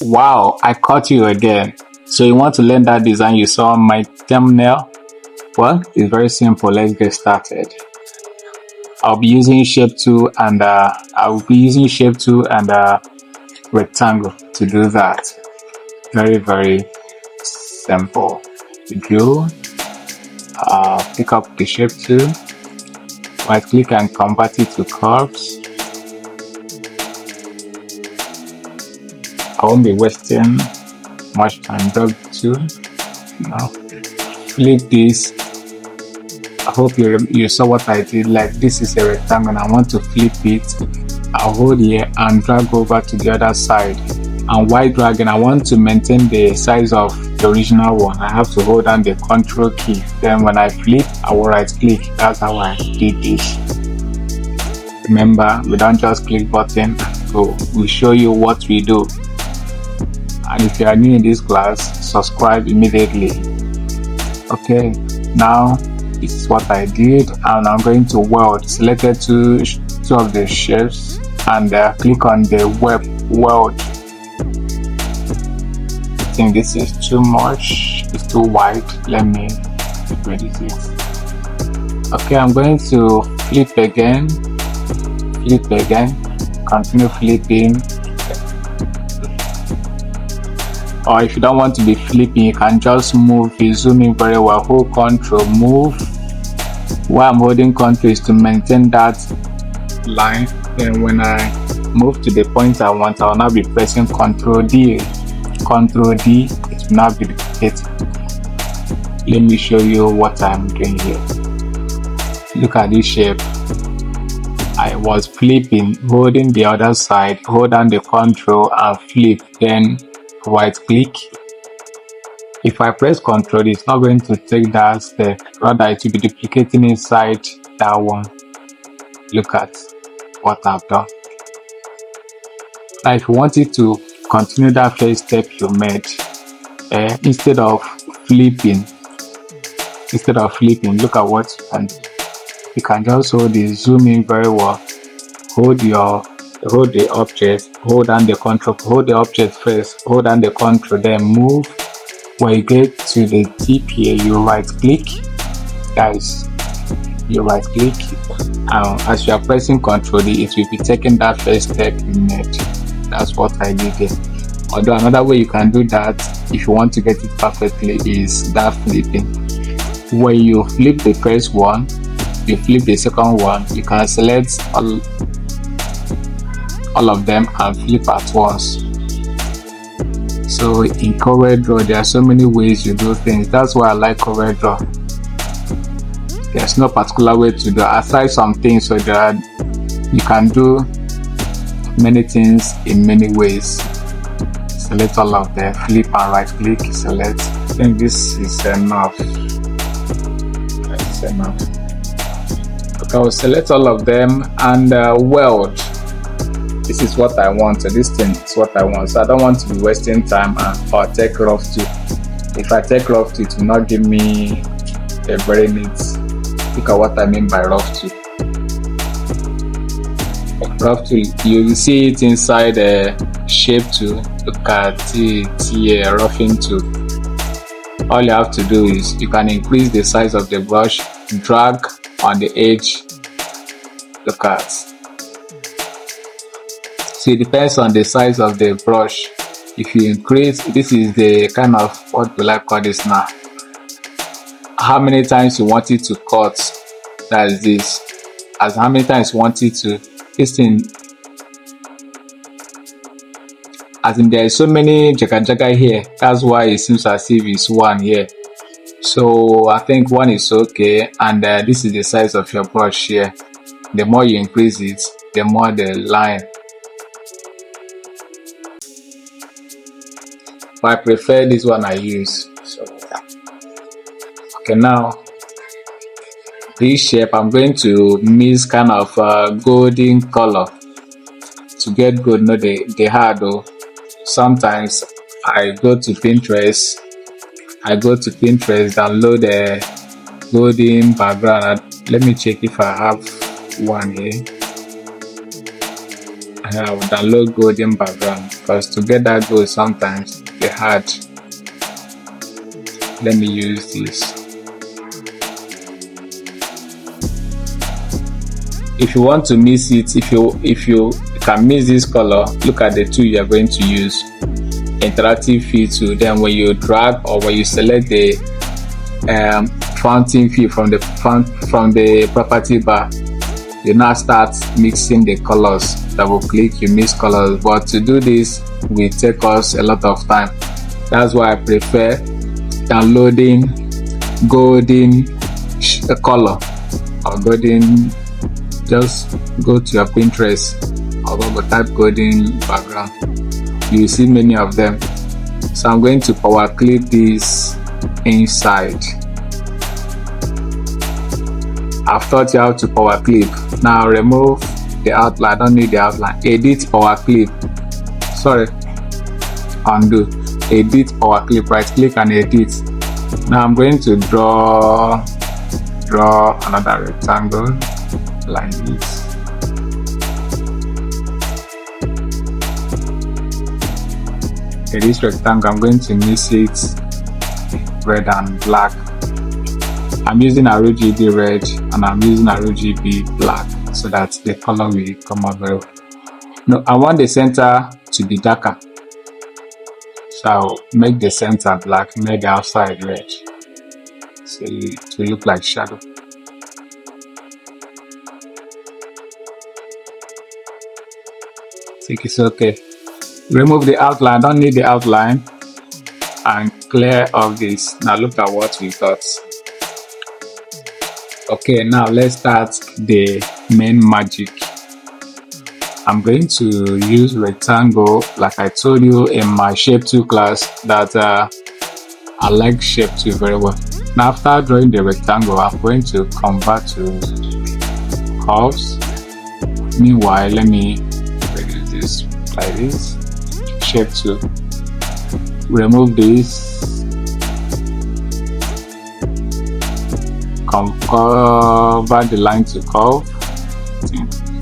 Wow, I caught you again. So you want to learn that design you saw on my thumbnail? Well, it's very simple. Let's get started. I'll be using shape tool and rectangle to do that. Very, very simple. You go, pick up the shape tool, right click and convert it to curves. I won't be wasting much time. Drag tool. Now flip this. I hope you saw what I did. Like, this is a rectangle and I want to flip it. I'll hold here and drag over to the other side, and while dragging I want to maintain the size of the original one. I have to hold down the control key, then when I flip I will right click. That's how I did this. Remember, we don't just click button and go. We show you what we do. And if you are new in this class, subscribe immediately. Okay, now this is what I did, and I'm going to weld. Selected two of the shapes and click on the weld. I think this is too much, it's too wide. Let me reduce it. Okay, I'm going to flip again, continue flipping. Or if you don't want to be flipping, you can just move. You zoom in very well, hold control, move. Why I'm holding control is to maintain that line. Then when I move to the point I want, I'll now be pressing Ctrl D. It will now be duplicated. Let me show you what I'm doing here. Look at this shape. I was flipping, holding the other side, hold down the control and flip, then right click. If I press Ctrl, it's not going to take that step, rather it will be duplicating inside that one. Look at what I've done. Now if you wanted to continue that first step you made, instead of flipping, look at what you can do. You can just hold it, zoom in very well, hold the object, hold down the control, hold the object first, hold down the control, then move. When you get to the tip here, you right click, guys, you right click. As you are pressing Ctrl D, it will be taking that first step you made. That's what I did here. Although another way you can do that, if you want to get it perfectly, is that flipping. When you flip the first one, you flip the second one, you can select all of them and flip at once. So in CorelDRAW, there are so many ways you do things. That's why I like CorelDRAW. There's no particular way to do, aside some things, so that you can do many things in many ways. Select all of them, flip and right click, select. I think this is enough. That's enough. Okay, I'll select all of them and weld. This is what I want. So this thing is what I want. So I don't want to be wasting time or take rough tool. If I take rough tool, it will not give me a very neat. Look at what I mean by rough tool. Rough tool, you will see it inside the shape tool. Look at it here, roughing tool. All you have to do is you can increase the size of the brush, drag on the edge. Look at. So it depends on the size of the brush. If you increase, this is the kind of, what will I call this now? How many times you want it to cut? That is this. As how many times you want it to, this thing. As in, there is so many jaga here. That's why it seems as if it's one here. So I think one is okay, and this is the size of your brush here. The more you increase it, the more the line. But I prefer this one I use. So, okay, now this shape I'm going to mix kind of golden color to get good. No, they hard though. Sometimes I go to Pinterest, download a golden background. Let me check if I have one here. I will download golden background because to get that gold sometimes it's hard. Let me use this. If you want to mix it, if you can mix this color, look at the tool you are going to use, interactive fill tool. Then when you drag or when you select the fountain fill from the property bar, you now start mixing the colors. Double click, you mix colors, but to do this will take us a lot of time. That's why I prefer downloading golden color or golden. Just go to your Pinterest or go type golden background. You will see many of them. So I'm going to power clip this inside. I've taught you how to power clip. Now remove the outline. I don't need the outline. Edit power clip. Sorry. Undo. Edit power clip. Right click and edit. Now I'm going to draw another rectangle like this. Okay, this rectangle I'm going to mix it red and black. I'm using RGB red and I'm using RGB black so that the color will come out very well. No, I want the center to be darker, so I'll make the center black, make the outside red, so it will look like shadow. Think it's okay. Remove the outline. Don't need the outline, and clear all this. Now look at what we got. Okay, now let's start the main magic. I'm going to use rectangle like I told you in my shape 2 class that I like shape 2 very well. Now after drawing the rectangle, I'm going to convert to curves. Meanwhile, let me reduce this like this. Shape 2. Remove this. Convert the line to curve.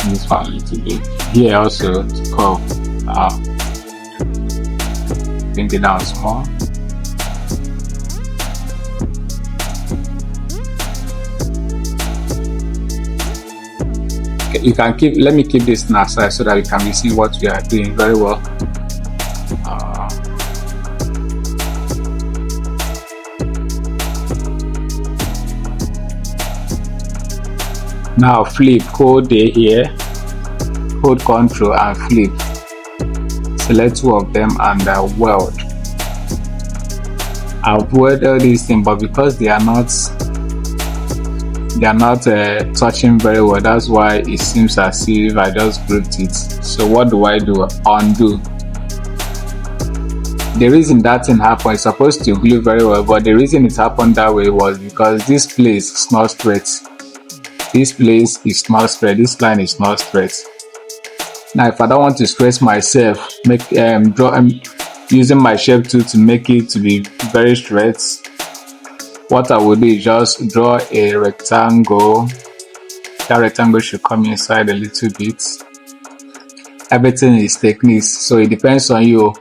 This one a little bit. Here also to curve. Bring it down small. Okay, you can keep. Let me keep this now aside so that you can see what we are doing very well. Now flip, hold the here, hold Control and flip. Select 2 of them and weld. I've welded these things, but because they are not touching very well, that's why it seems as if I just grouped it. So what do? Undo. The reason that thing happened is supposed to glue very well, but the reason it happened that way was because this place is not straight. This place is not straight. This line is not straight. Now, if I don't want to stress myself, using my shape tool to make it to be very straight, what I will do is just draw a rectangle. That rectangle should come inside a little bit. Everything is techniques, so it depends on you.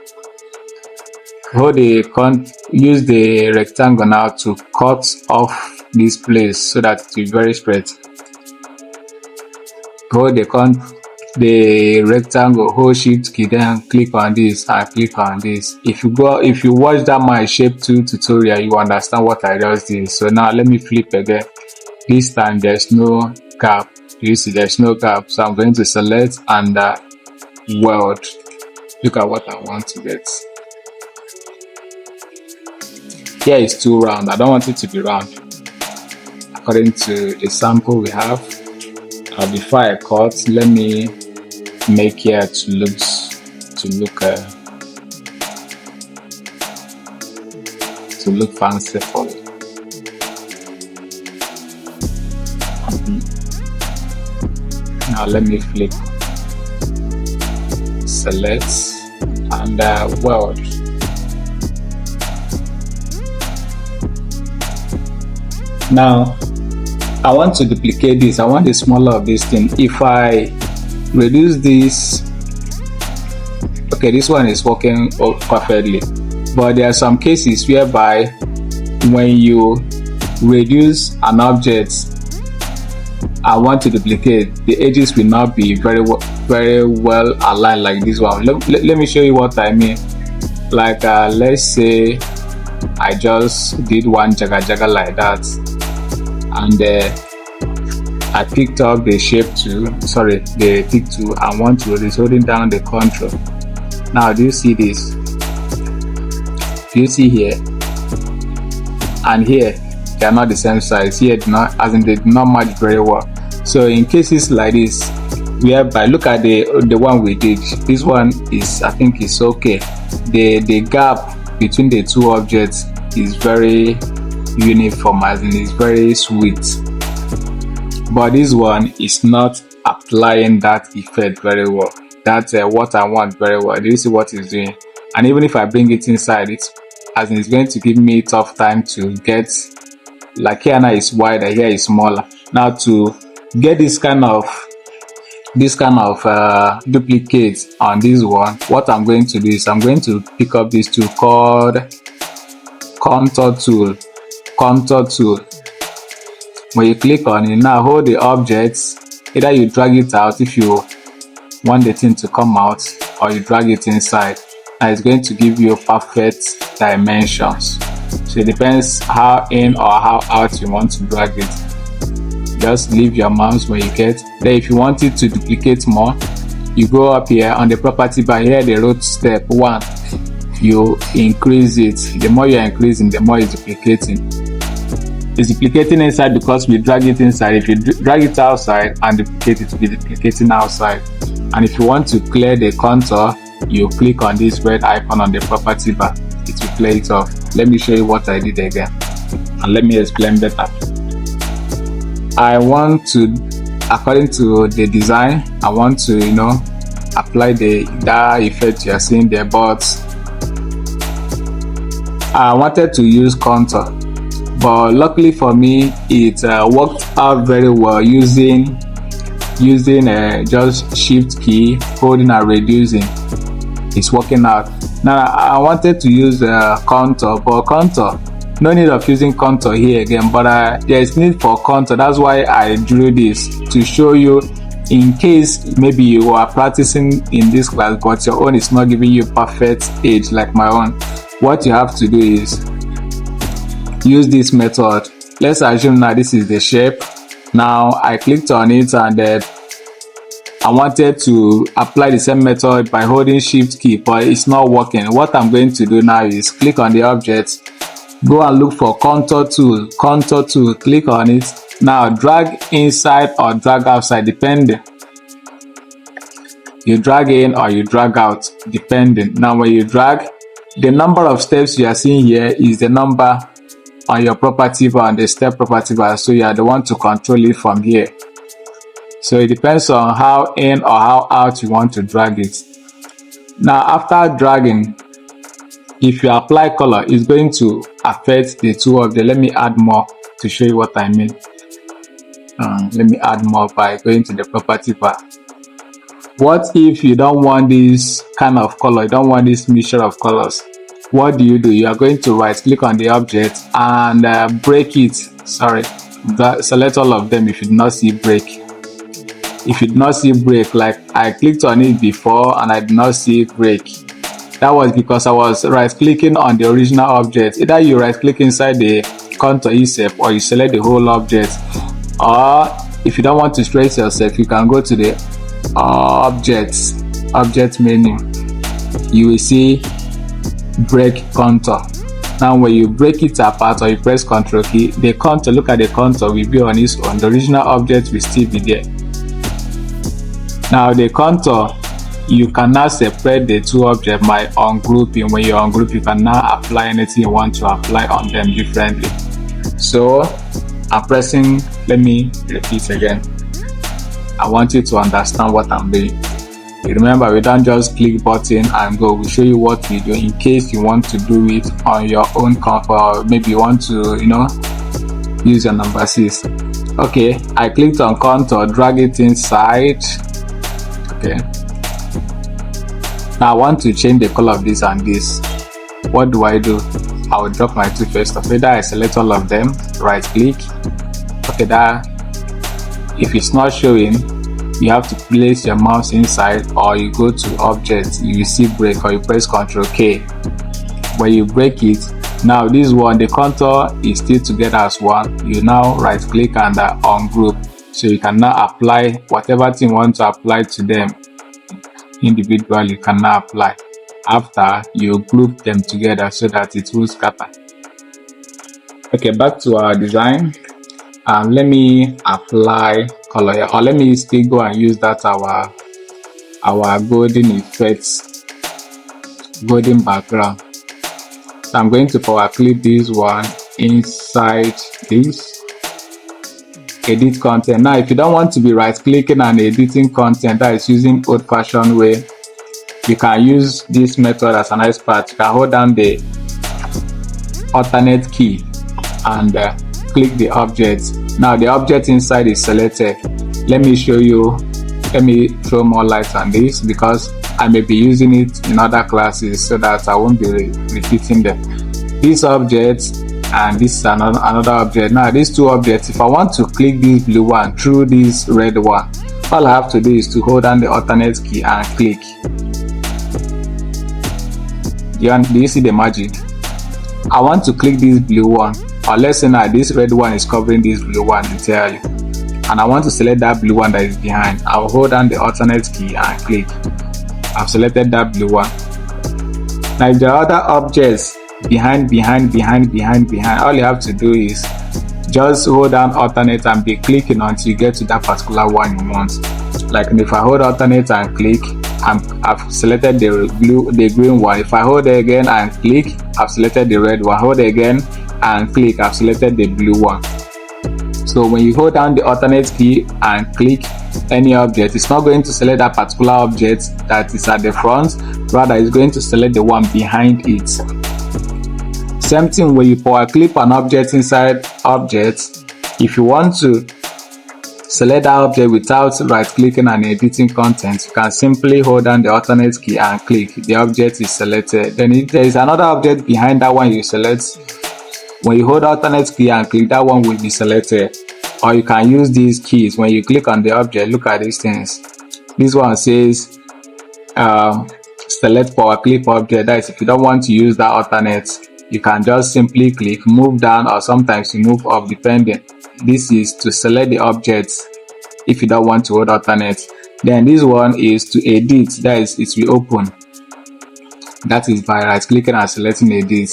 Use the rectangle now to cut off this place so that it will be very straight. Hold the rectangle, hold shift key, then click on this and click on this. If you watch that my shape 2 tutorial, you understand what I just did. So now let me flip again. This time there's no gap. You see there's no gap, so I'm going to select and weld. Look at what I want to get. Here is too round. I don't want it to be round. According to the sample we have, before I cut, let me make here to look fanciful. Now let me flip, select and weld. Now I want to duplicate this. I want the smaller of this thing. If I reduce this Okay, this one is working perfectly, but there are some cases whereby when you reduce an object and want to duplicate, the edges will not be very well aligned like this one. Let me show you what I mean. Like let's say I just did one jaga like that, and I picked up the shape tool, the tick tool, and want to release, holding down the control. Now do you see this? Do you see here and here? They are not the same size. Here they do not match very well. So in cases like this, whereby look at the one we did, this one is, I think it's okay. The gap between the two objects is very uniform, as in it's very sweet, but this one is not applying that effect very well. That's what I want very well. Do you see what it's doing? And even if I bring it inside, it's going to give me tough time to get, like here now is wider, here is smaller. Now to get this kind of duplicate on this one, what I'm going to do is I'm going to pick up this tool called contour tool. When you click on it, now hold the objects, either you drag it out if you want the thing to come out, or you drag it inside, and it's going to give you perfect dimensions. So it depends how in or how out you want to drag it. Just leave your mouse when you get there. If you want it to duplicate more, you go up here on the property bar, here the root step 1, you increase it. The more you're increasing, the more it's duplicating. It's duplicating inside because we drag it inside. If you drag it outside and duplicate it, will be duplicating outside. And if you want to clear the contour, you click on this red icon on the property bar, it will clear it off. Let me show you what I did again, and let me explain better. I want to, according to the design, I want to apply that effect you are seeing there, but I wanted to use contour, but luckily for me it worked out very well using just shift key, holding and reducing. It's working out. Now I wanted to use contour, but contour, no need of using contour here again, but there is need for contour. That's why I drew this to show you, in case maybe you are practicing in this class but your own is not giving you perfect edge like my own. What you have to do is use this method. Let's assume now this is the shape. Now I clicked on it, and I wanted to apply the same method by holding shift key, but it's not working. What I'm going to do now is click on the object, go and look for contour tool, click on it. Now drag inside or drag outside, depending. You drag in or you drag out, depending. Now when you drag, the number of steps you are seeing here is the number on your property bar, on the step property bar, so you are the one to control it from here. So it depends on how in or how out you want to drag it. Now after dragging, if you apply color, it's going to affect the two of them. Let me add more to show you what I mean. Let me add more by going to the property bar. What if you don't want this kind of color, you don't want this mixture of colors? What do? You are going to right click on the object and break it. Select all of them if you do not see break. If you do not see break, like I clicked on it before and I did not see break, that was because I was right clicking on the original object. Either you right click inside the contour itself, or you select the whole object, or if you don't want to trace yourself, you can go to the object menu. You will see break contour. Now when you break it apart or you press Ctrl key, the contour, look at the contour, will be on its own. The original object will still be there. Now the contour, you can now separate the two objects by ungrouping. When you ungroup, you can now apply anything you want to apply on them differently. So I'm pressing, let me repeat again. I want you to understand what I'm doing. Remember, we don't just click button and go. We show you what we do in case you want to do it on your own comfort, or maybe you want to use your number 6. Okay, I clicked on contour, drag it inside. Okay, Now I want to change the color of this and this. What do? I will drop my tool first off. Either I select all of them, right click. Okay, that if it's not showing, you have to place your mouse inside, or you go to object, you see break, or you press Ctrl K. When you break it, now this one, the contour is still together as one. You now right click and ungroup, so you can now apply whatever thing you want to apply to them individually. You can now apply after you group them together so that it will scatter. Okay, back to our design. Let me apply color here, or let me still go and use that our golden effects, golden background. So I'm going to power clip this one inside this, edit content. Now if you don't want to be right clicking and editing content, that is using old fashioned way, you can use this method as a nice part. You can hold down the alternate key and click the object. Now the object inside is selected. Let me show you, let me throw more light on this because I may be using it in other classes, so that I won't be repeating them. This object and this is another object. Now these two objects, if I want to click this blue one through this red one, all I have to do is to hold down the alternate key and click. Do you see the magic? I want to click this blue one, or let's say now this red one is covering this blue one entirely, and I want to select that blue one that is behind. I'll hold down the alternate key and click. I've selected that blue one. Now if there are other objects behind, all you have to do is just hold down alternate and be clicking until you get to that particular one you want. Like if I hold alternate and click, I've selected the green one. If I hold it again and click, I've selected the red one. Hold it again and click, I've selected the blue one. So when you hold down the alternate key and click any object, it's not going to select that particular object that is at the front, rather it's going to select the one behind it. Same thing when you power clip an object inside objects. If you want to select that object without right clicking and editing content, you can simply hold down the alternate key and click. The object is selected. Then if there is another object behind that one you select, when you hold alternate key and click, that one will be selected. Or you can use these keys. When you click on the object, look at these things. This one says select power clip object. That is, if you don't want to use that alternate, you can just simply click, move down, or sometimes you move up depending. This is to select the objects if you don't want to hold alternate. Then this one is to edit, that is, it will open. That is by right clicking and selecting edit.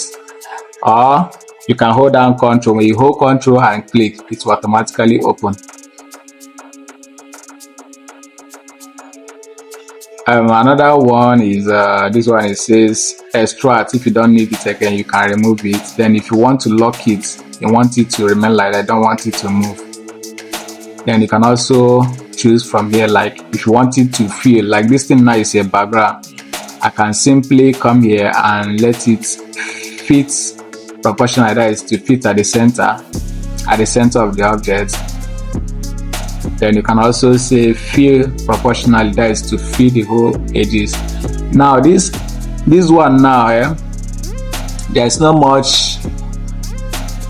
Or you can hold down Ctrl. When you hold Ctrl and click, it will automatically open. Another one is this one. It says extract. If you don't need it again, you can remove it. Then if you want to lock it, you want it to remain like that, don't want it to move, then you can also choose from here. Like if you want it to feel like this thing now is a background, I can simply come here and let it fit proportionally, that is to fit at the center of the object. Then you can also say fill proportionally, that is to fill the whole edges. Now this one now, there's not much,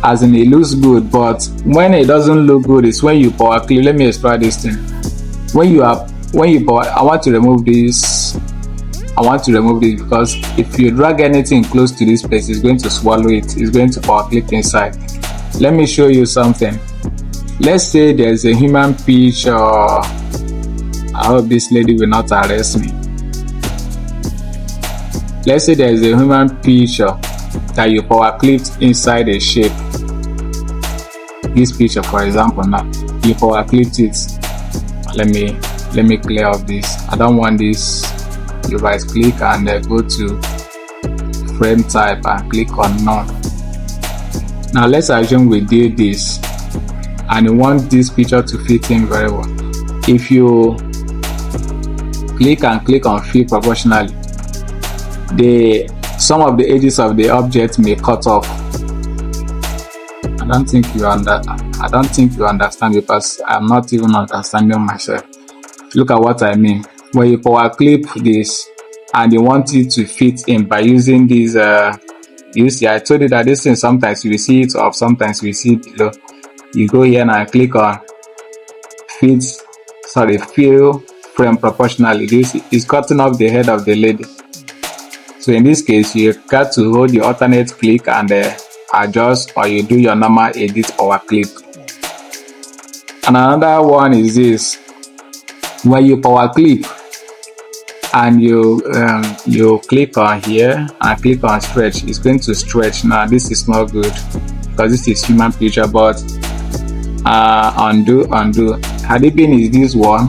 as in it looks good, but when it doesn't look good is when you power clip. Let me explain this thing. When you power, I want to remove this because if you drag anything close to this place, it's going to swallow it. It's going to power clip inside. Let me show you something. Let's say there's a human picture. I hope this lady will not arrest me. Let's say there's a human picture that you power clipped inside a shape. This picture, for example, now you power clipped it. Let me clear up this. I don't want this. You right click and go to frame type and click on none. Now let's assume we did this and you want this picture to fit in very well. If you click on fill proportionally, some of the edges of the object may cut off. I don't think you understand because I'm not even understanding myself. Look at what I mean. When you power clip this and you want it to fit in by using these you see, I told you that this thing sometimes you will see it up, sometimes you will see it below. You go here and click on fill frame proportionally. This is cutting off the head of the lady. So in this case, you got to hold the alternate click and adjust, or you do your normal edit power clip. And another one is this: when you power clip and you click on here and click on stretch, it's going to stretch. Now this is not good because this is human picture, but undo. Had it been is this one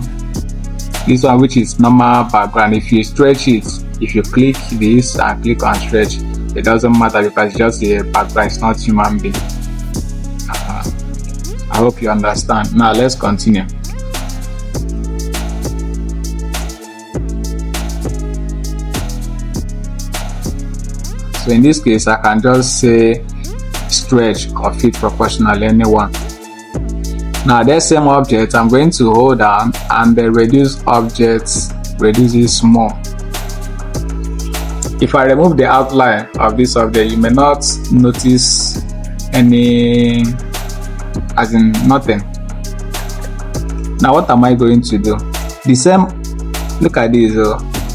which is normal background. If you stretch it, if you click this and click on stretch, it doesn't matter because it's just the background, it's not human being. I hope you understand. Now let's continue. So in this case, I can just say stretch or fit proportionally, anyone. Now that same object, I'm going to hold down and the reduce objects, reduce it small. If I remove the outline of this object, you may not notice any, as in nothing. Now what am I going to do? The same, look at this,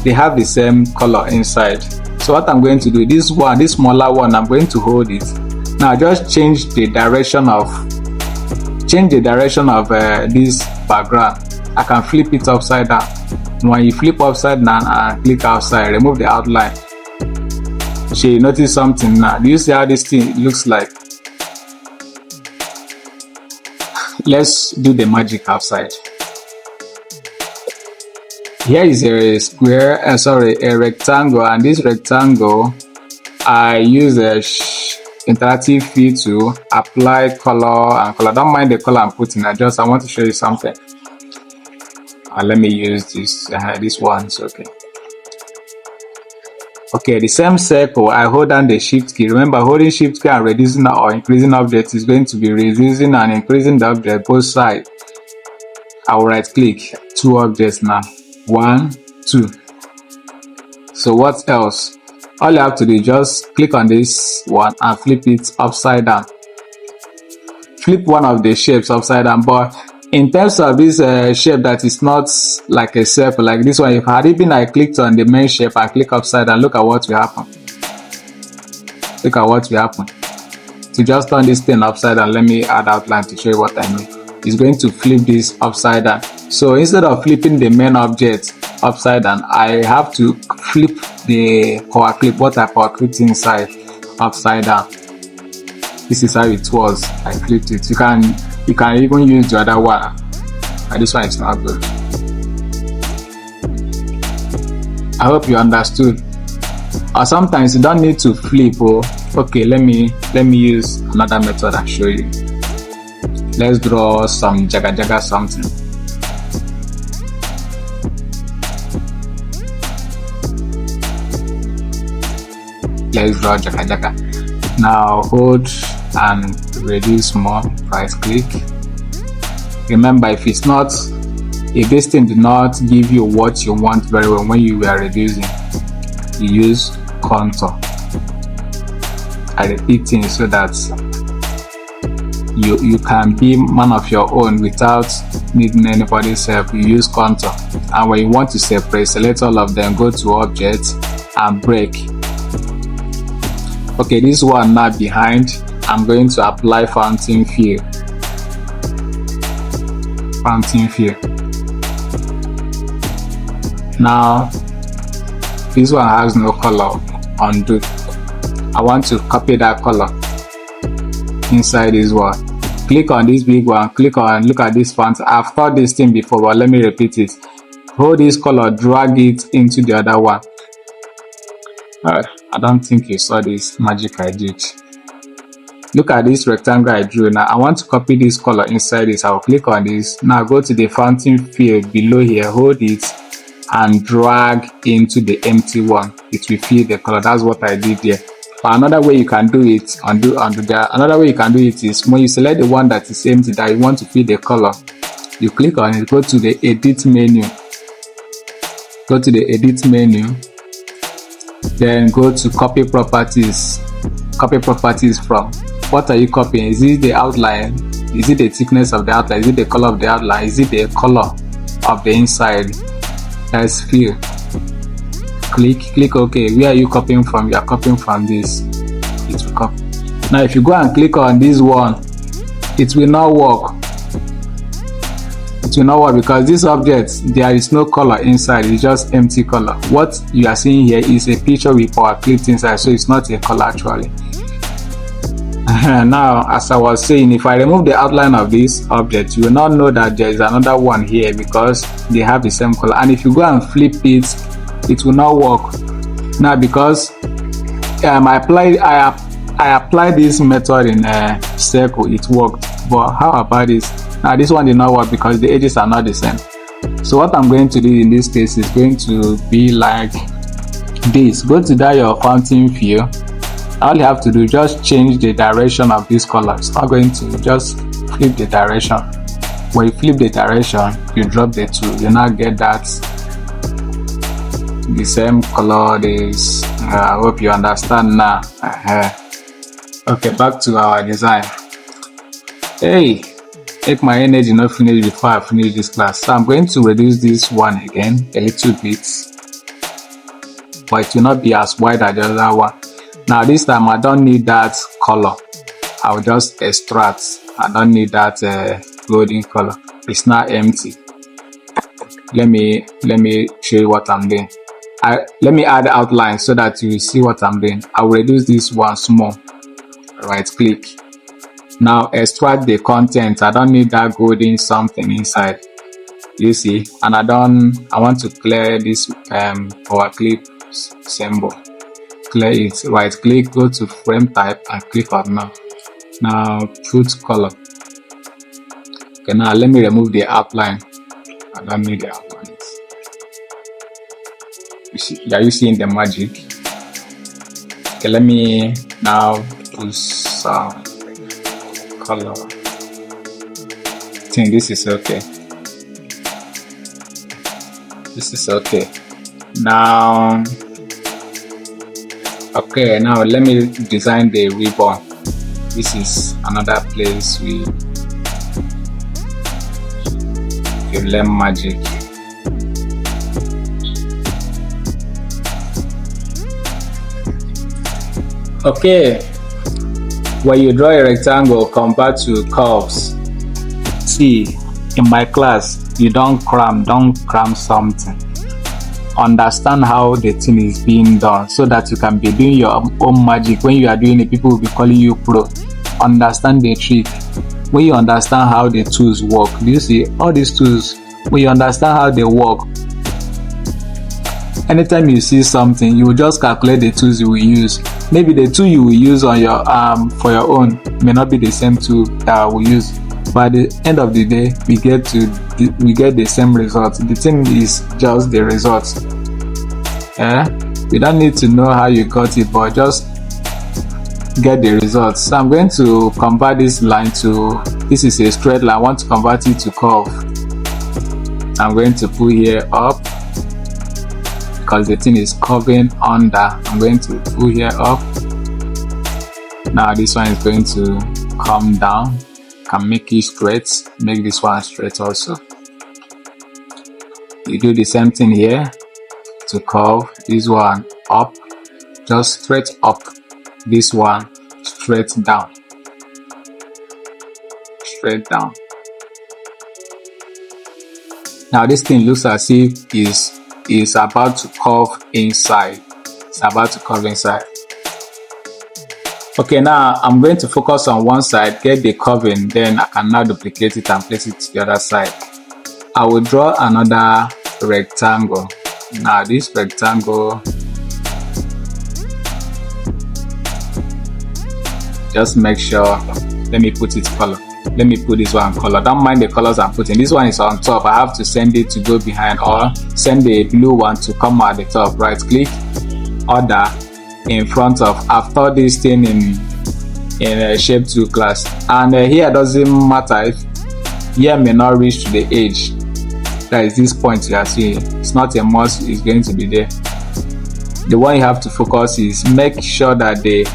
they have the same color inside. So what I'm going to do, this smaller one, I'm going to hold it. Now just change the direction of this background. I can flip it upside down. When you flip upside down and click outside, remove the outline. So you notice something now. Do you see how this thing looks like? Let's do the magic outside. Here is a square, a rectangle, and this rectangle, I use a interactive field to apply color and color. Don't mind the color I'm putting. I want to show you something. Let me use this one. It's okay. Okay, the same circle, I hold down the shift key. Remember, holding shift key and reducing or increasing object is going to be reducing and increasing the object both sides. I will right click, two objects now. 1, 2. So what else? All you have to do is just click on this one and flip it upside down. Flip one of the shapes upside down, but in terms of this shape that is not like a circle like this one, if I clicked on the main shape and click upside down, look at what will happen. Look at what will happen. To just turn this thing upside down, let me add outline to show you what I mean. It's going to flip this upside down. So instead of flipping the main object upside down, I have to flip the power clip, what I power clipped inside, upside down. This is how it was. I flipped it. You can even use the other one. And this one is not good. I hope you understood. Or sometimes you don't need to flip. Okay, let me use another method and show you. Let's draw some jaga something. Let's draw jaga. Now hold and reduce more, right click. Remember, if this thing did not give you what you want very well when you were reducing, you use contour. I repeat things so that you can be man of your own without needing anybody's help. You use contour, and when you want to separate, select all of them, go to object and break. Okay, this one now behind, I'm going to apply fountain fill. Now this one has no color. Undo. I want to copy that color inside this one. Click on this big one, look at this font. I've taught this thing before, but let me repeat it. Hold this color, drag it into the other one. I don't think you saw this magic I did. Look at this rectangle I drew. Now I want to copy this color inside this. I'll click on this. Now go to the fountain field below here, hold it and drag into the empty one. It will fill the color. That's what I did here. But another way you can do it, another way you can do it is when you select the one that is empty that you want to fill the color, you click on it, go to the edit menu. Then go to copy properties. Copy properties from, what are you copying? Is it the outline? Is it the thickness of the outline? Is it the color of the outline? Is it the color of the inside? Let's fill. Click OK. Where are you copying from? You are copying from this. It will copy. Now if you go and click on this one, it will not work. It will not work because this object, there is no color inside. It's just empty color. What you are seeing here is a picture with powerclip inside, so it's not a color actually. Now, as I was saying, if I remove the outline of this object, you will not know that there is another one here because they have the same color. And if you go and flip it, it will not work. Now, because I applied this method in a circle, it worked. But how about this? Now, this one did not work because the edges are not the same. So what I'm going to do in this case is going to be like this. Go to that your fountain fill. All you have to do, just change the direction of this color. It's not going to, just flip the direction. When you flip the direction, you drop the two. You now get that the same color. This I hope you understand now. Okay, back to our design. Hey, make my energy not finish before I finish this class. So I'm going to reduce this one again a little bit, but it will not be as wide as the other one. Now this time I don't need that color. I will just extract. I don't need that golden color. It's now empty. Let me show you what I'm doing. Let me add outline so that you will see what I'm doing. I will reduce this one small. Right click. Now extract the content. I don't need that golden something inside. You see, and I want to clear this powerclip symbol. Clear it. Right click, go to frame type and click on now. Now put color. Okay, now let me remove the outline. I don't need the outlines. Are you seeing the magic? Okay, let me now put some color. I think this is okay. This is okay. Now, okay, now let me design the ribbon. This is another place we learn magic. Okay, when you draw a rectangle compared to curves, see, in my class, you don't cram something. Understand how the thing is being done so that you can be doing your own magic. When you are doing it, people will be calling you pro. Understand the trick. When you understand how the tools work, do you see all these tools? When you understand how they work, anytime you see something, you will just calculate the tools you will use. Maybe the tool you will use on your for your own may not be the same tool that I will use, but at the end of the day, we get the same result. The thing is just the result. We don't need to know how you got it, but just get the results. So I'm going to convert this line to, this is a straight line. I want to convert it to curve. I'm going to put here up because the thing is curving under. I'm going to put here up. Now this one is going to come down. Can make it straight. Make this one straight also. You do the same thing here to curve this one up, just straight up. This one straight down. Straight down. Now this thing looks as if is about to curve inside. It's about to curve inside. Okay, now I'm going to focus on one side, get the curving, then I can now duplicate it and place it to the other side. I will draw another rectangle. Now this rectangle, just make sure, let me put it color. Let me put this one color. Don't mind the colors I'm putting. This one is on top. I have to send it to go behind, or send the blue one to come at the top. Right click, order, in front of. I've taught this thing in a shape 2 class, and here doesn't matter if here may not reach to the edge. That is this point you are seeing. It's not a must, it's going to be there. the one you have to focus is make sure that the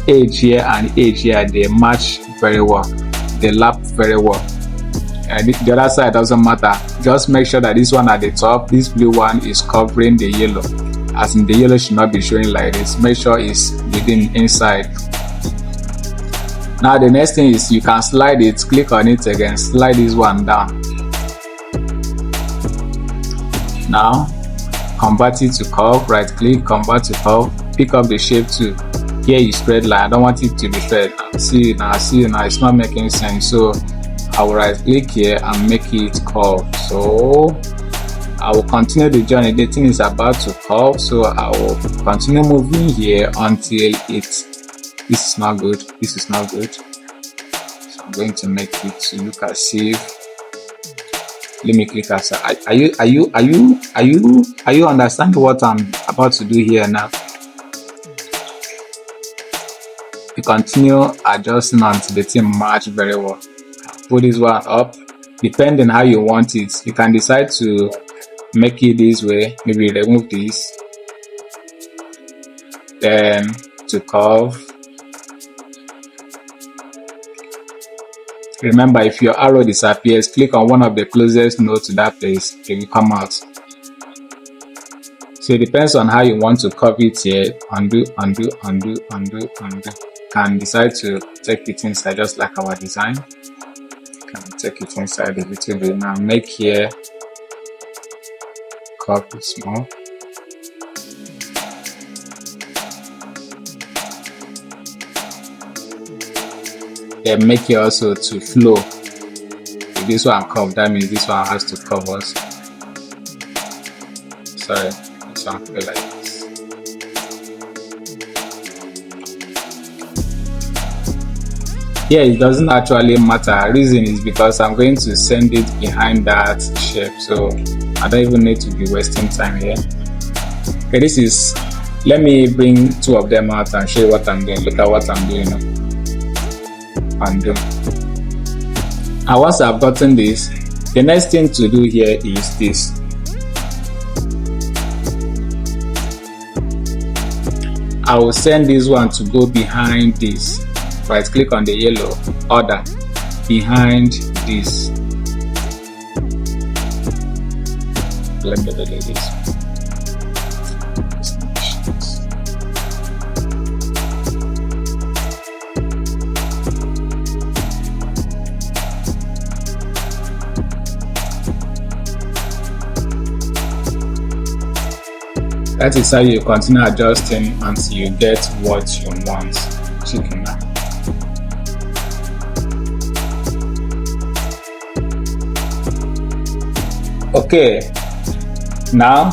edge here and edge here, they match very well, they lap very well. And the other side doesn't matter, just make sure that this one at the top, this blue one, is covering the yellow, as in the yellow should not be showing like this. Make sure it's within inside. Now the next thing is you can slide it, click on it again, slide this one down. Now convert it to curve, right click, convert to curve, pick up the shape tool. Here is straight line, I don't want it to be straight. See now, it's not making sense, so I will right click here and make it curve. So I will continue the journey. The thing is about to curve, so I will continue moving here until this is not good, this is not good. So I'm going to make it to look as if, let me click outside. Are you understanding what I'm about to do here now? You continue adjusting until the thing match very well. Put this one up, depending how you want it. You can decide to make it this way, maybe remove this, then to curve. Remember, if your arrow disappears, click on one of the closest nodes to that place, it will come out. So it depends on how you want to curve it here. Undo, undo, undo, undo, undo. Can decide to take it inside, just like our design. Can take it inside a little bit. Now make here curve it small. Then make it also to flow. If this one curve, that means this one has to curve also. Sorry, this one feel like this. Here it doesn't actually matter. Reason is because I'm going to send it behind that shape, so I don't even need to be wasting time here. Okay, this is, let me bring two of them out and show you what I'm doing. Look at what I'm doing now. Undo. And once I've gotten this, the next thing to do here is this. I will send this one to go behind this. Right click on the yellow, order, behind this. Let me delete this. That is how you continue adjusting until you get what you want. Chicken now. Okay, now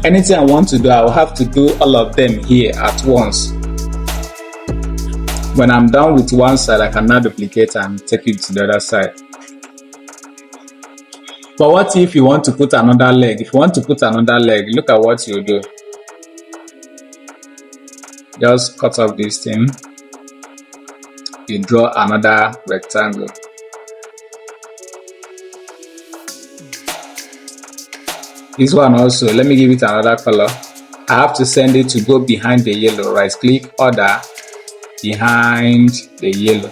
anything I want to do, I will have to do all of them here at once. When I'm done with one side, I can now duplicate and take it to the other side. But what if you want to put another leg? If you want to put another leg, look at what you do. Just cut off this thing. You draw another rectangle. This one also, let me give it another color. I have to send it to go behind the yellow. Right click, order, behind the yellow.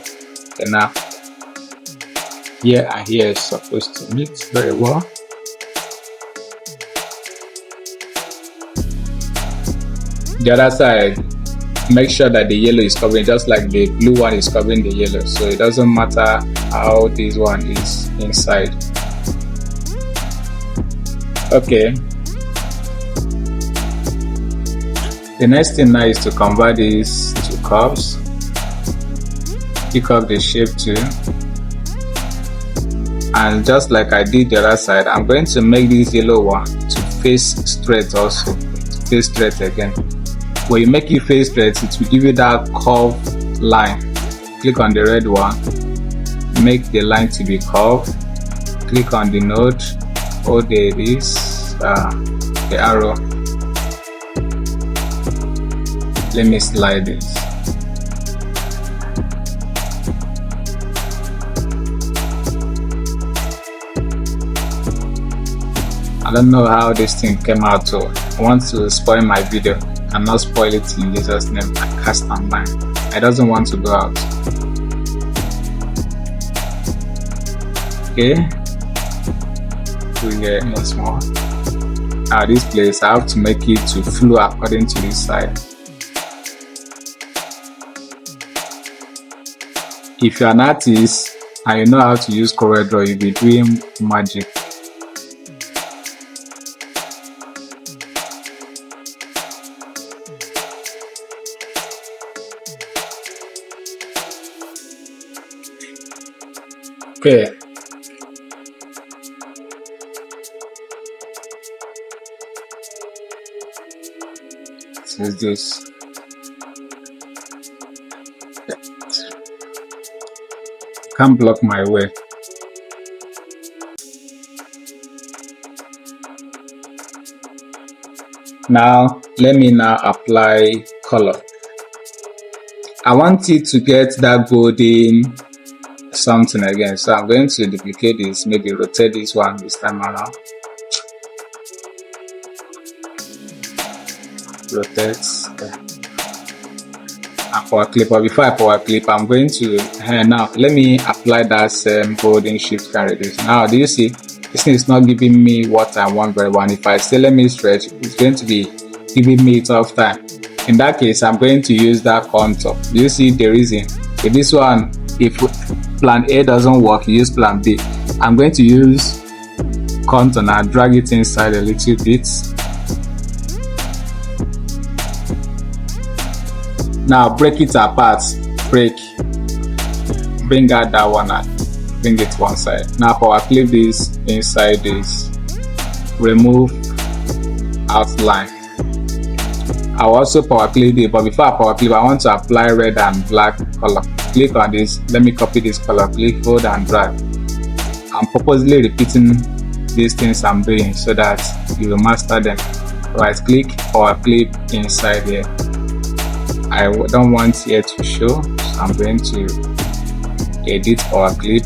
Okay, now here and here is supposed to meet very well. The other side, make sure that the yellow is covering, just like the blue one is covering the yellow, so it doesn't matter how this one is inside. Okay, the next thing now is to convert this to curves. Pick up the shape tool, and just like I did the other side, I'm going to make this yellow one to face straight also, face straight again. When you make it face straight, it will give you that curved line. Click on the red one, make the line to be curved. Click on the node, hold the arrow. Let me slide it. I don't know how this thing came out, so I want to spoil my video. and not spoil it in Jesus' name. I cast and line. It doesn't want to go out. Okay. We get once more. Now this place, I have to make it to flow according to this side. If you're an artist and you know how to use CorelDRAW, you'll be doing magic. Okay. So it's this. Can't block my way. Now let me now apply color. I want it to get that golden something again, so I'm going to duplicate this, maybe rotate this one this time around. Rotate. Power clip, but before I power clip, I'm going to now let me apply that same golden shift and reduce. Now do you see this thing is not giving me what I want very well? If I say let me stretch, it's going to be giving me tough time. In that case, I'm going to use that contour. Do you see the reason? If this one, if plan A doesn't work, you use plan B. I'm going to use contour and drag it inside a little bit. Now break it apart, bring out that one and bring it one side. Now power clip this inside this, remove outline. I'll also power clip it, but before I power clip, I want to apply red and black color. Click on this, let me copy this color, click, hold and drag. I'm purposely repeating these things I'm doing so that you will master them. Right click, power clip inside here. I don't want here to show, so I'm going to edit power clip.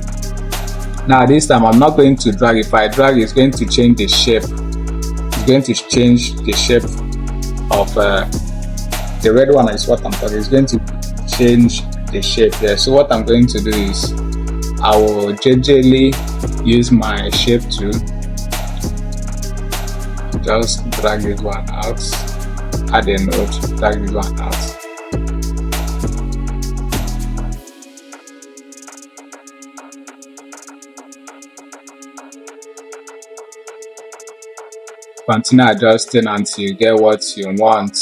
Now this time I'm not going to drag. If I drag, it's going to change the shape. It's going to change the shape of the red one is what I'm talking. It's going to change the shape here. So what I'm going to do is I will gingerly use my shape tool, just drag this one out, add a node, drag this one out. Continue adjusting until you get what you want.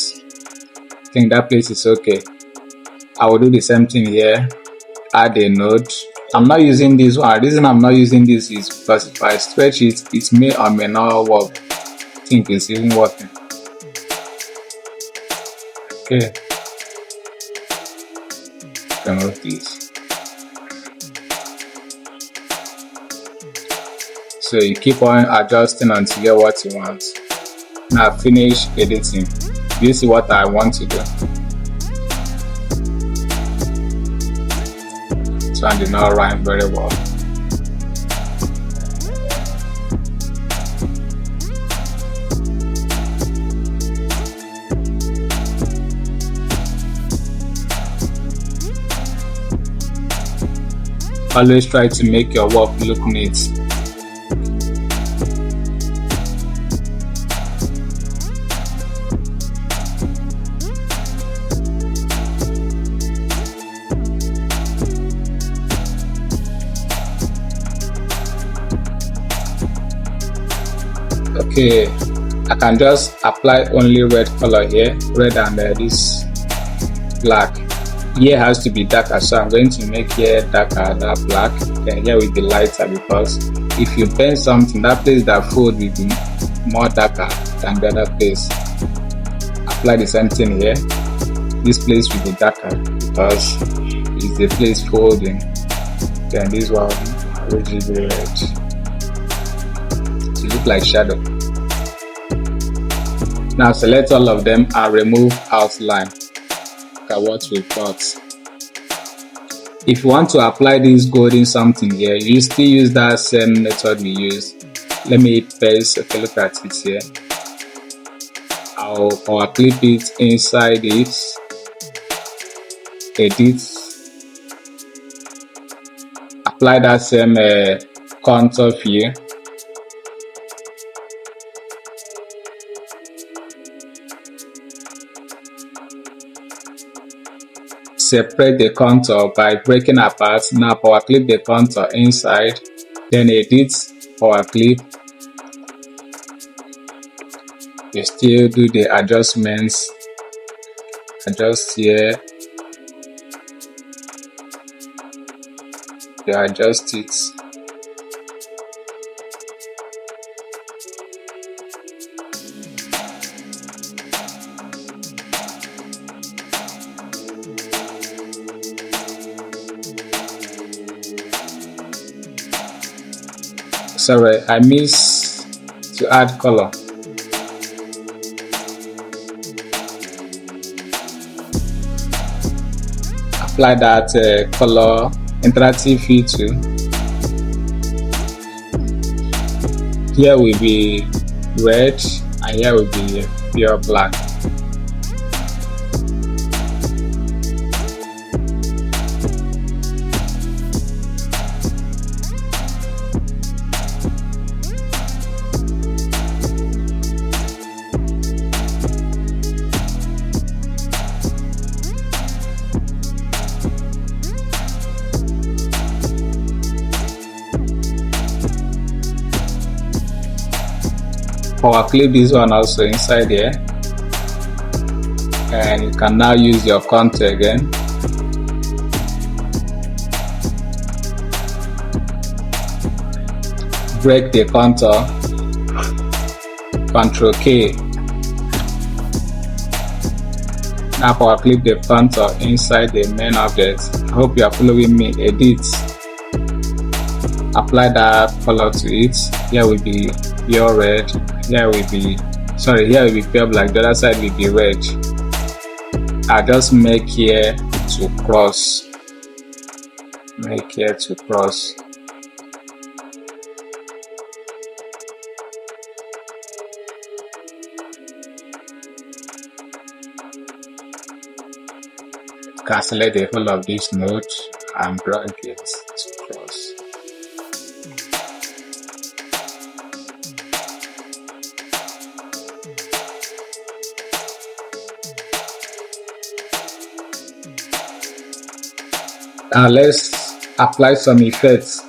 I think that place is okay. I will do the same thing here. Add a node. I'm not using this one. The reason I'm not using this is because if I stretch it, it may or may not work. I think it's even working. Okay. Remove this. So you keep on adjusting until you get what you want. Now finish editing. Do you see what I want to do? This one did not rhyme very well. Always try to make your work look neat. Okay, I can just apply only red color here, red and this black. Here has to be darker, so I'm going to make here darker, that black, then here will be lighter, because if you bend something, that place that fold will be more darker than the other place. Apply the same thing here. This place will be darker because it's the place folding. Then this one will be red. To look like shadow. Now select all of them and remove outline. Look at what we've got. If you want to apply this golden something here, you still use that same method we used. Let me paste, okay, look at it here. I'll I'll power clip it inside it, edit, apply that same contour here. Separate the contour by breaking apart. Now power clip the contour inside, then edit, power clip. You still do the adjustments, adjust here, you adjust it. Sorry, I missed to add color. Apply that color interactive filter. Here will be red and here will be pure black. Power clip this one also inside here, and you can now use your contour again. Break the contour, Ctrl K. Now power clip the contour inside the main object. I hope you are following me. Edit, apply that color to it. Here will be pure red, here will be pure black, the other side will be red. I just make here to cross, can select the whole of this node and drag it to cross. Now let's apply some effects.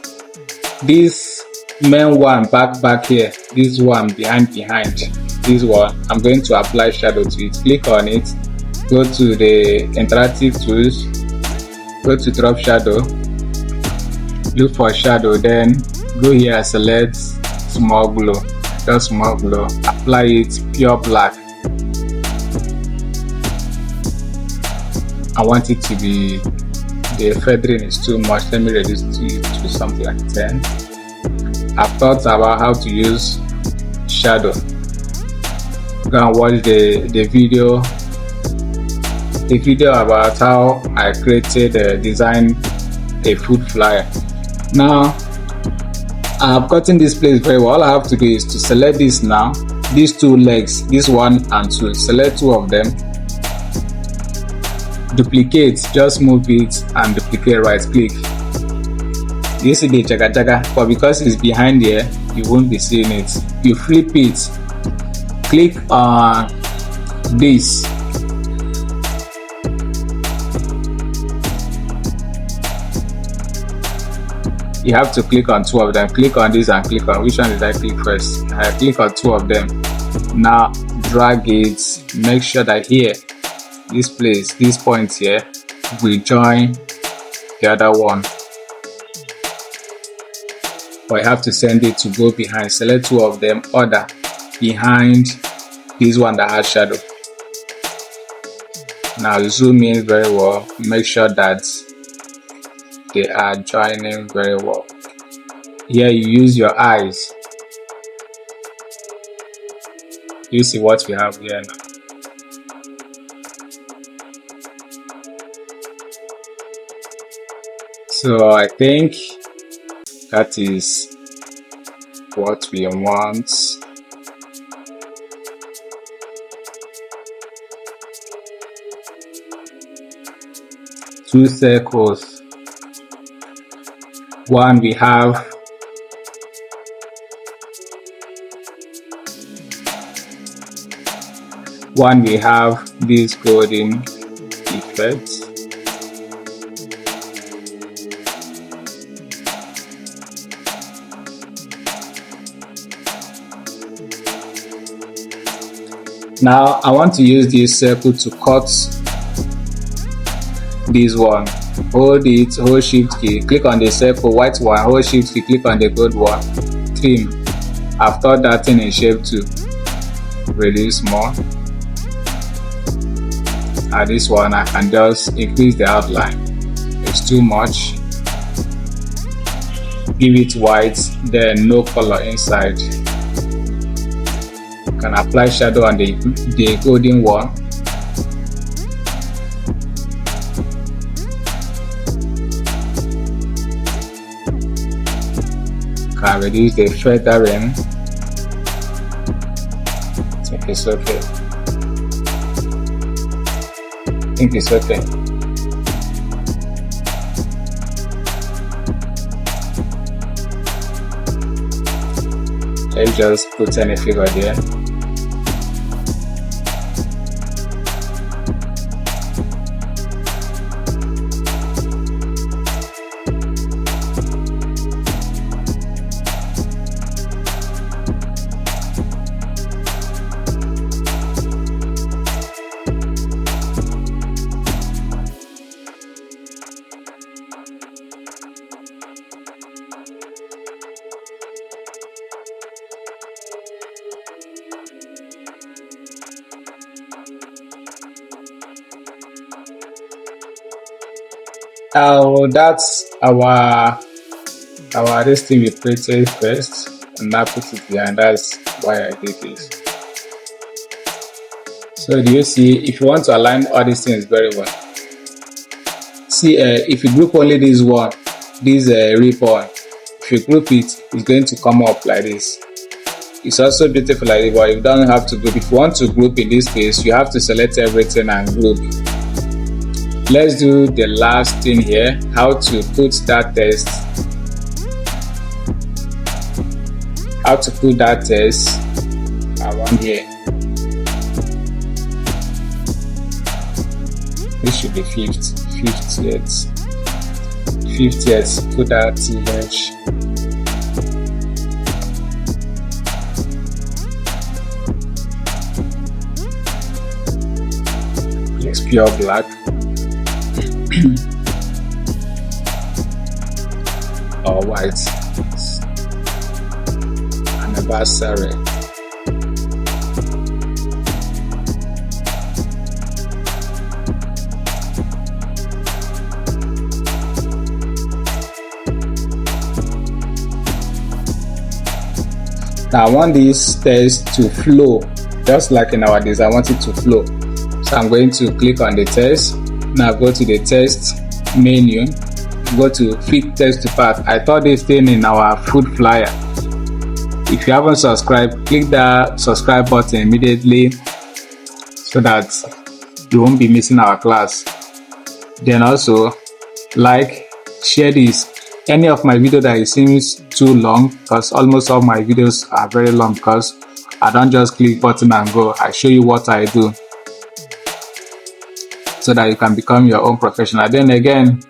This main one back here, this one behind, this one, I'm going to apply shadow to it. Click on it, go to the interactive tools, go to drop shadow, look for shadow, then go here and select small glow, just small glow, apply it pure black. I want it to be, the feathering is too much, let me reduce it to something like 10. I've thought about how to use shadow. Go and watch the video about how I created design a food flyer. Now I've gotten this place very well. All I have to do is to select this now, these two legs, this one and two, select two of them, duplicate, just move it and duplicate, right click. You see the jaga jaga, but because it's behind here you won't be seeing it. You flip it, click on this, you have to click on two of them. Click on this and click on, which one did I click first? I click on two of them. Now drag it, make sure that here, this place, this point here will join the other one, but you have to send it to go behind. Select two of them, order behind this one that has shadow. Now zoom in very well, make sure that they are joining very well. Here you use your eyes. You see what we have here now. So I think that is what we want. two circles. One we have this golden effect. Now I want to use this circle to cut this one. Hold it, hold shift key, click on the circle, white one, hold shift key, click on the gold one, trim. I've cut that thing in shape 2. Reduce more. And this one I can just increase the outline. It's too much. Give it white, then no color inside. Can apply shadow on the golden one. Can reduce the feathering. I think it's okay. Let's just put any figure there. That's our this thing we created first, and now put it here, and that's why I did this. So do you see, if you want to align all these things very well, see if you group only this one, this ribbon, if you group it, it's going to come up like this. It's also beautiful like this, but you don't have to group. If you want to group in this case, you have to select everything and group. Let's do the last thing here, how to put that text. How to put that text around here. This should be 50th. Put that TH. It's pure black. Or white. Anniversary. Now I want this text to flow, just like in our design. I want it to flow. So I'm going to click on the text. Now go to the text menu, go to fit text to path. I taught this thing in our food flyer. If you haven't subscribed, click that subscribe button immediately so that you won't be missing our class. Then also like, share this. Any of my video that it seems too long, because almost all my videos are very long, because I don't just click button and go. I show you what I do, so that you can become your own professional. Then again,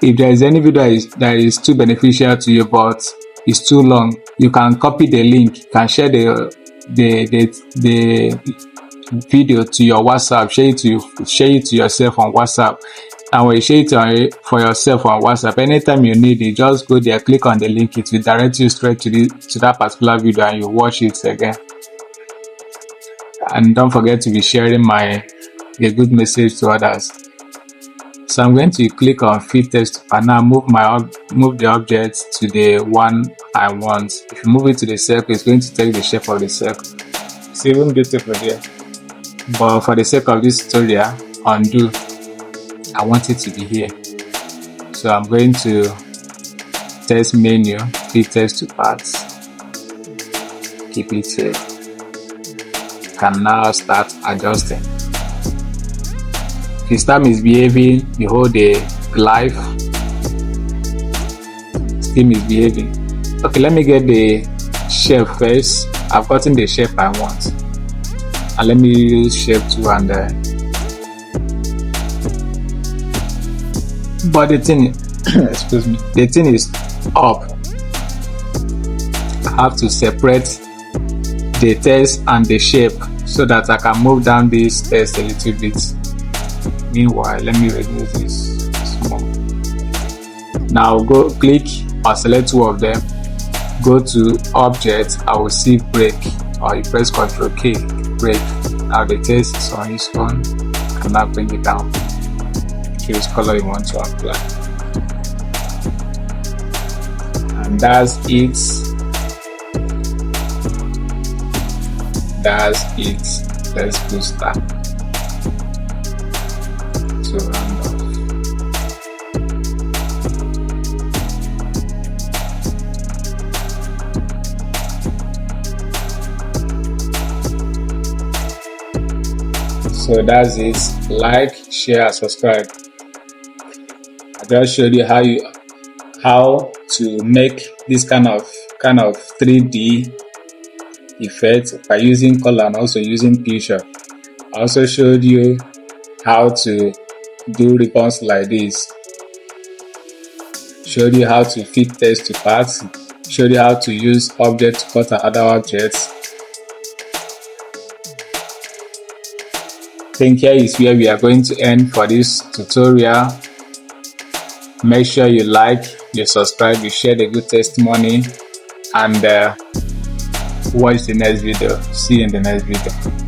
if there is any video that is too beneficial to you but it's too long, you can copy the link, you can share the video to your WhatsApp, share it to yourself on WhatsApp. And when you share it for yourself on WhatsApp, anytime you need it, just go there, click on the link, it will direct you straight to that particular video and you watch it again. And don't forget to be sharing a good message to others. So I'm going to click on fit text and now move the object to the one I want. If you move it to the circle, it's going to take the shape of the circle. It's even beautiful here. But for the sake of this tutorial, undo. I want it to be here. So I'm going to text menu, fit text to paths. Keep it here. Can now start adjusting. If star misbehaving, you hold the life, still misbehaving. Okay, let me get the shape first. I've gotten the shape I want, and let me use shape 2 and but the thing excuse me, the thing is up. I have to separate the text and the shape so that I can move down this text a little bit. Meanwhile, let me reduce this small. Now go click or select two of them, go to object. I will see break, or you press Ctrl K, break. Now the text is on its own, and now bring it down. Choose color you want to apply, and that's it. That's it. Let's go start to round off. So that's it. Like, share, subscribe. I just showed you how to make this kind of 3D effect by using color and also using picture. I also showed you how to do ribbons like this, showed you how to fit text to parts, showed you how to use objects to cut other objects. I think here is where we are going to end for this tutorial. Make sure you like, you subscribe, you share the good testimony, and watch the next video. See you in the next video.